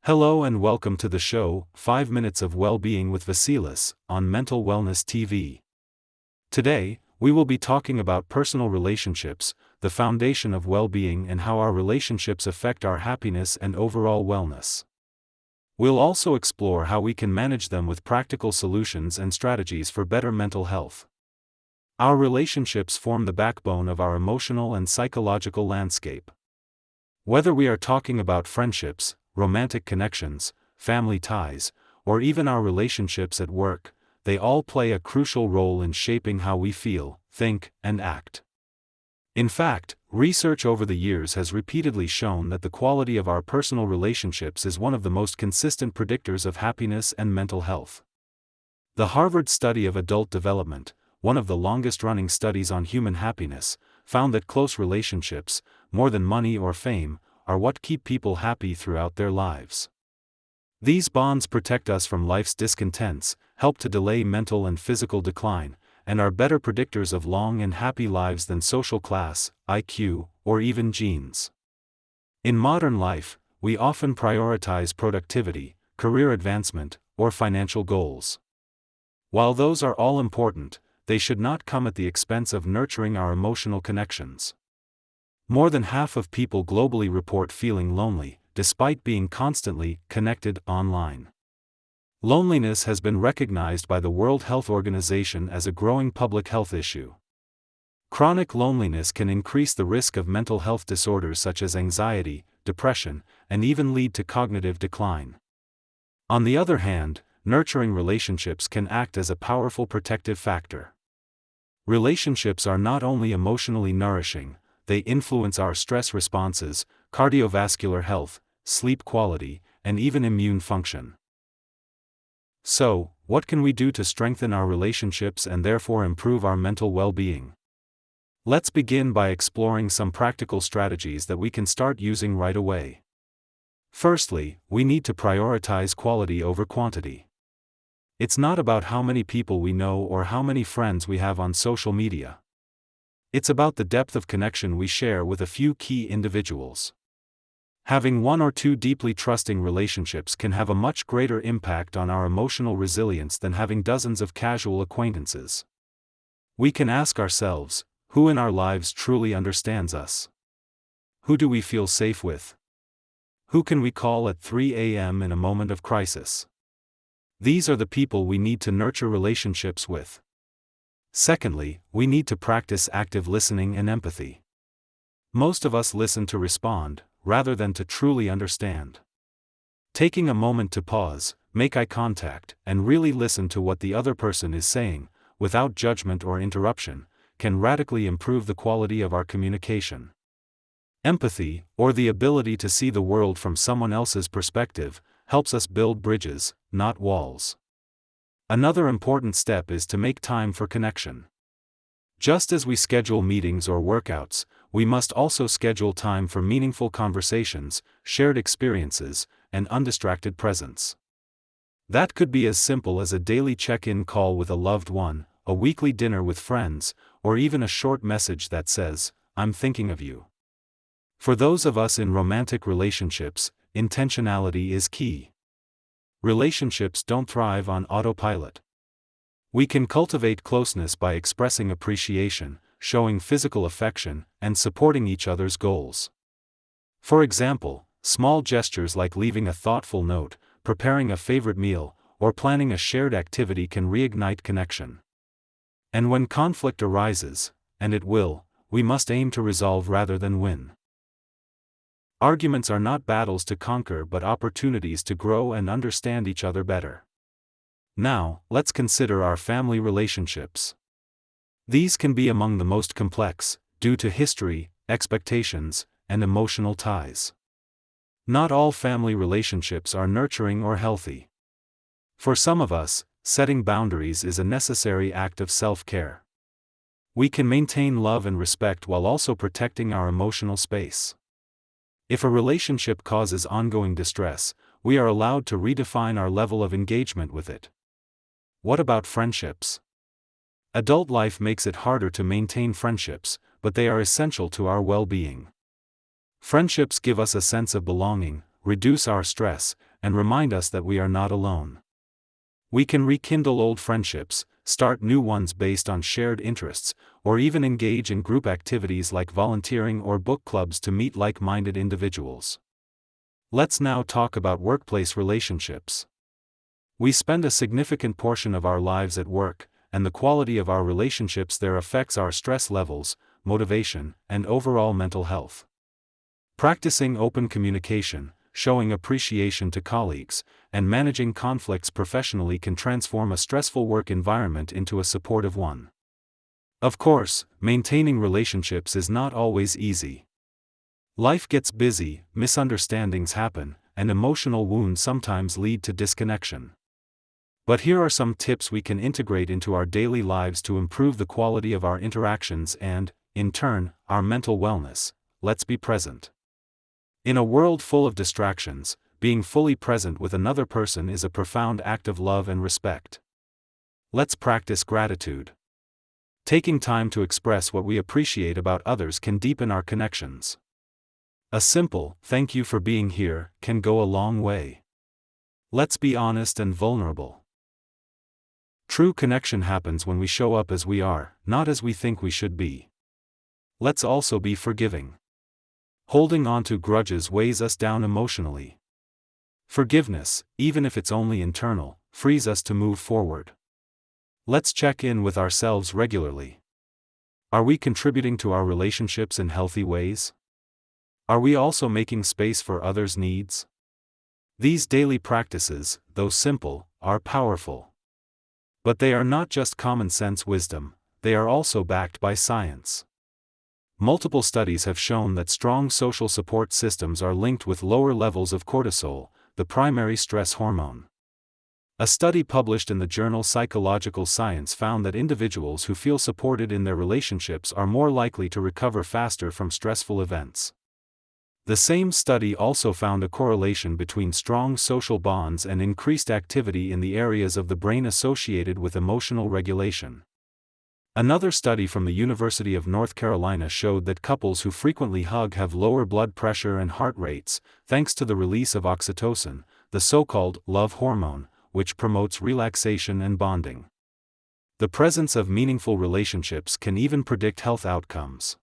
Hello and welcome to the show, 5 Minutes of Wellbeing with Vasilis, on Mental Wellness TV. Today, we will be talking about personal relationships, the foundation of well-being and how our relationships affect our happiness and overall wellness. We'll also explore how we can manage them with practical solutions and strategies for better mental health. Our relationships form the backbone of our emotional and psychological landscape. Whether we are talking about friendships, romantic connections, family ties, or even our relationships at work, they all play a crucial role in shaping how we feel, think, and act. In fact, research over the years has repeatedly shown that the quality of our personal relationships is one of the most consistent predictors of happiness and mental health. The Harvard Study of Adult Development, one of the longest-running studies on human happiness, found that close relationships, more than money or fame, are what keep people happy throughout their lives. These bonds protect us from life's discontents, help to delay mental and physical decline, and are better predictors of long and happy lives than social class, IQ, or even genes. In modern life, we often prioritize productivity, career advancement, or financial goals. While those are all important, they should not come at the expense of nurturing our emotional connections. More than half of people globally report feeling lonely, despite being constantly connected online. Loneliness has been recognized by the World Health Organization as a growing public health issue. Chronic loneliness can increase the risk of mental health disorders such as anxiety, depression, and even lead to cognitive decline. On the other hand, nurturing relationships can act as a powerful protective factor. Relationships are not only emotionally nourishing, they influence our stress responses, cardiovascular health, sleep quality, and even immune function. So, what can we do to strengthen our relationships and therefore improve our mental well-being? Let's begin by exploring some practical strategies that we can start using right away. Firstly, we need to prioritize quality over quantity. It's not about how many people we know or how many friends we have on social media. It's about the depth of connection we share with a few key individuals. Having one or two deeply trusting relationships can have a much greater impact on our emotional resilience than having dozens of casual acquaintances. We can ask ourselves, who in our lives truly understands us? Who do we feel safe with? Who can we call at 3 a.m. in a moment of crisis? These are the people we need to nurture relationships with. Secondly, we need to practice active listening and empathy. Most of us listen to respond, rather than to truly understand. Taking a moment to pause, make eye contact, and really listen to what the other person is saying, without judgment or interruption, can radically improve the quality of our communication. Empathy, or the ability to see the world from someone else's perspective, helps us build bridges, not walls. Another important step is to make time for connection. Just as we schedule meetings or workouts, we must also schedule time for meaningful conversations, shared experiences, and undistracted presence. That could be as simple as a daily check-in call with a loved one, a weekly dinner with friends, or even a short message that says, "I'm thinking of you." For those of us in romantic relationships, intentionality is key. Relationships don't thrive on autopilot. We can cultivate closeness by expressing appreciation, showing physical affection, and supporting each other's goals. For example, small gestures like leaving a thoughtful note, preparing a favorite meal, or planning a shared activity can reignite connection. And when conflict arises, and it will, we must aim to resolve rather than win. Arguments are not battles to conquer but opportunities to grow and understand each other better. Now, let's consider our family relationships. These can be among the most complex, due to history, expectations, and emotional ties. Not all family relationships are nurturing or healthy. For some of us, setting boundaries is a necessary act of self-care. We can maintain love and respect while also protecting our emotional space. If a relationship causes ongoing distress, we are allowed to redefine our level of engagement with it. What about friendships? Adult life makes it harder to maintain friendships, but they are essential to our well-being. Friendships give us a sense of belonging, reduce our stress, and remind us that we are not alone. We can rekindle old friendships, start new ones based on shared interests, or even engage in group activities like volunteering or book clubs to meet like-minded individuals. Let's now talk about workplace relationships. We spend a significant portion of our lives at work, and the quality of our relationships there affects our stress levels, motivation, and overall mental health. Practicing open communication, showing appreciation to colleagues, and managing conflicts professionally can transform a stressful work environment into a supportive one. Of course, maintaining relationships is not always easy. Life gets busy, misunderstandings happen, and emotional wounds sometimes lead to disconnection. But here are some tips we can integrate into our daily lives to improve the quality of our interactions and, in turn, our mental wellness. Let's be present. In a world full of distractions, being fully present with another person is a profound act of love and respect. Let's practice gratitude. Taking time to express what we appreciate about others can deepen our connections. A simple, "thank you for being here," can go a long way. Let's be honest and vulnerable. True connection happens when we show up as we are, not as we think we should be. Let's also be forgiving. Holding on to grudges weighs us down emotionally. Forgiveness, even if it's only internal, frees us to move forward. Let's check in with ourselves regularly. Are we contributing to our relationships in healthy ways? Are we also making space for others' needs? These daily practices, though simple, are powerful. But they are not just common sense wisdom, they are also backed by science. Multiple studies have shown that strong social support systems are linked with lower levels of cortisol, the primary stress hormone. A study published in the journal Psychological Science found that individuals who feel supported in their relationships are more likely to recover faster from stressful events. The same study also found a correlation between strong social bonds and increased activity in the areas of the brain associated with emotional regulation. Another study from the University of North Carolina showed that couples who frequently hug have lower blood pressure and heart rates, thanks to the release of oxytocin, the so-called love hormone, which promotes relaxation and bonding. The presence of meaningful relationships can even predict health outcomes.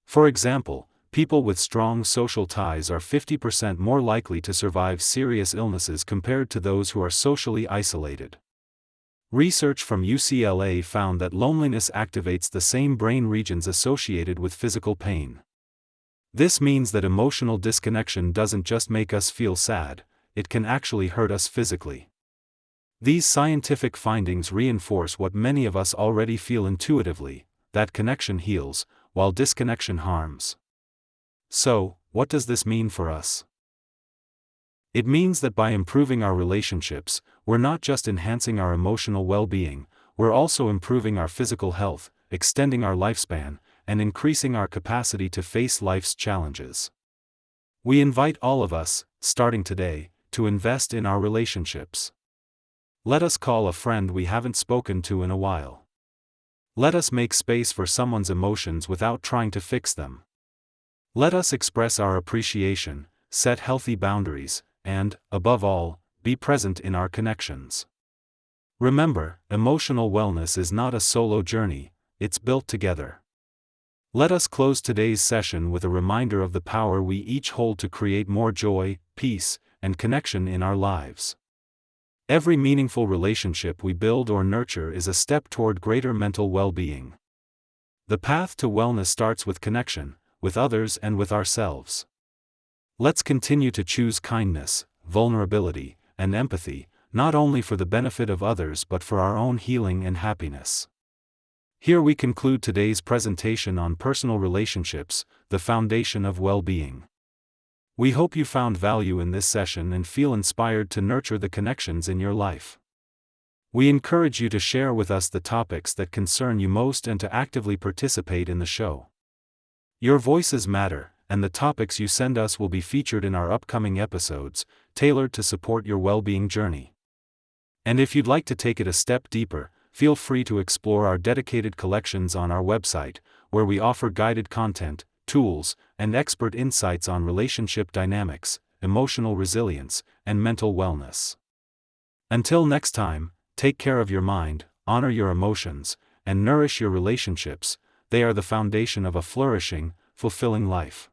For example, people with strong social ties are 50% more likely to survive serious illnesses compared to those who are socially isolated. Research from UCLA found that loneliness activates the same brain regions associated with physical pain. This means that emotional disconnection doesn't just make us feel sad, it can actually hurt us physically. These scientific findings reinforce what many of us already feel intuitively, that connection heals, while disconnection harms. So, what does this mean for us? It means that by improving our relationships, we're not just enhancing our emotional well-being, we're also improving our physical health, extending our lifespan, and increasing our capacity to face life's challenges. We invite all of us, starting today, to invest in our relationships. Let us call a friend we haven't spoken to in a while. Let us make space for someone's emotions without trying to fix them. Let us express our appreciation, set healthy boundaries, and, above all, be present in our connections. Remember, emotional wellness is not a solo journey, it's built together. Let us close today's session with a reminder of the power we each hold to create more joy, peace, and connection in our lives. Every meaningful relationship we build or nurture is a step toward greater mental well-being. The path to wellness starts with connection, with others and with ourselves. Let's continue to choose kindness, vulnerability, and empathy, not only for the benefit of others but for our own healing and happiness. Here we conclude today's presentation on personal relationships, the foundation of well-being. We hope you found value in this session and feel inspired to nurture the connections in your life. We encourage you to share with us the topics that concern you most and to actively participate in the show. Your voices matter, and the topics you send us will be featured in our upcoming episodes, tailored to support your well-being journey. And if you'd like to take it a step deeper, feel free to explore our dedicated collections on our website, where we offer guided content, tools, and expert insights on relationship dynamics, emotional resilience, and mental wellness. Until next time, take care of your mind, honor your emotions, and nourish your relationships. They are the foundation of a flourishing, fulfilling life.